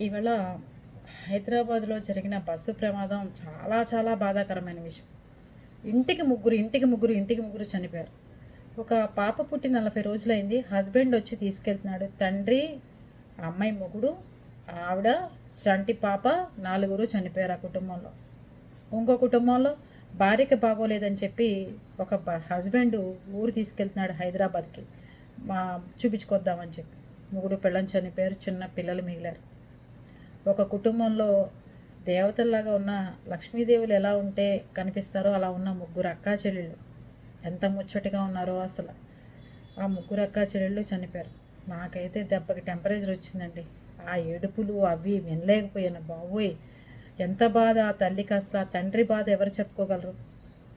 ఇవాళ హైదరాబాద్లో జరిగిన బస్సు ప్రమాదం చాలా చాలా బాధాకరమైన విషయం. ఇంటికి ముగ్గురు చనిపోయారు. ఒక పాప పుట్టి 40 రోజులైంది. హస్బెండ్ వచ్చి తీసుకెళ్తున్నాడు. తండ్రి, అమ్మాయి మొగుడు, ఆవిడ, చంటి పాప, 4 చనిపోయారు ఆ కుటుంబంలో. ఇంకో కుటుంబంలో భార్యకి బాగోలేదని చెప్పి ఒక హస్బెండ్ ఊరు తీసుకెళ్తున్నాడు హైదరాబాద్కి, మా చూపించుకొద్దామని చెప్పి. మొగుడు పెళ్ళని చనిపోయారు. చిన్న పిల్లలు మిగిలారు. ఒక కుటుంబంలో దేవతల్లాగా ఉన్న లక్ష్మీదేవులు ఎలా ఉంటే కనిపిస్తారో అలా ఉన్న ముగ్గురు అక్కా చెల్లెళ్ళు ఎంత ముచ్చటగా ఉన్నారో అసలు. ఆ ముగ్గురు అక్కా చెల్లెళ్ళు చనిపోయారు. నాకైతే దెబ్బకి టెంపరేచర్ వచ్చిందండి. ఆ ఏడుపులు అవి వినలేకపోయాను. బాబోయ్, ఎంత బాధ ఆ తల్లికి అసలు. ఆ తండ్రి బాధ ఎవరు చెప్పుకోగలరు?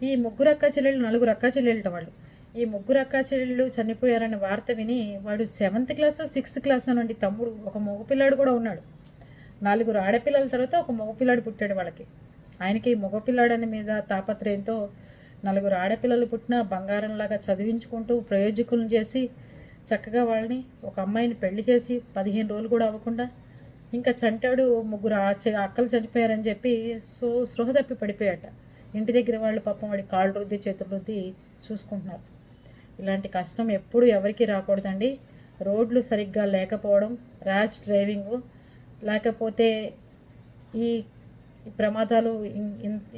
ఈ ముగ్గురు అక్కా చెల్లెళ్ళు 4 అక్కా చెల్లెళ్ళట వాళ్ళు. ఈ ముగ్గురు అక్కా చెల్లెళ్ళు చనిపోయారనే వార్త విని వాడు 7th క్లాసో 6th క్లాస్ అనండి తమ్ముడు. ఒక మగపిల్లాడు కూడా ఉన్నాడు. 4 ఆడపిల్లల తర్వాత ఒక మగపిల్లాడు పుట్టాడు వాళ్ళకి. ఆయనకి మగపిల్లాడని మీద తాపత్రయంతో 4 ఆడపిల్లలు పుట్టినా బంగారంలాగా చదివించుకుంటూ ప్రయోజకులను చేసి చక్కగా వాళ్ళని ఒక అమ్మాయిని పెళ్లి చేసి 15 రోజులు కూడా అవ్వకుండా ఇంకా చంటాడు. ముగ్గురు అక్కలు చనిపోయారని చెప్పి సృహ తప్పి పడిపోయాట. ఇంటి దగ్గర వాళ్ళు పాపం వాడి కాళ్ళు రుద్ది చేతులు రుద్ది చూసుకుంటున్నారు. ఇలాంటి కష్టం ఎప్పుడు ఎవరికి రాకూడదండి. రోడ్లు సరిగ్గా లేకపోవడం, ర్యాష్ డ్రైవింగు, లేకపోతే ఈ ప్రమాదాలు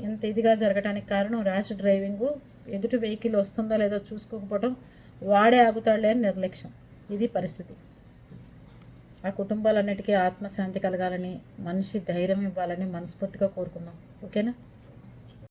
ఇంత ఇదిగా జరగడానికి కారణం ర్యాష్ డ్రైవింగు. ఎదుటి వెహికల్ వస్తుందో లేదో చూసుకోకపోవడం, వాడే ఆగుతాడులే అని నిర్లక్ష్యం. ఇది పరిస్థితి. ఆ కుటుంబాలన్నిటికీ ఆత్మశాంతి కలగాలని, మనిషి ధైర్యం ఇవ్వాలని మనస్ఫూర్తిగా కోరుకున్నాం. ఓకేనా?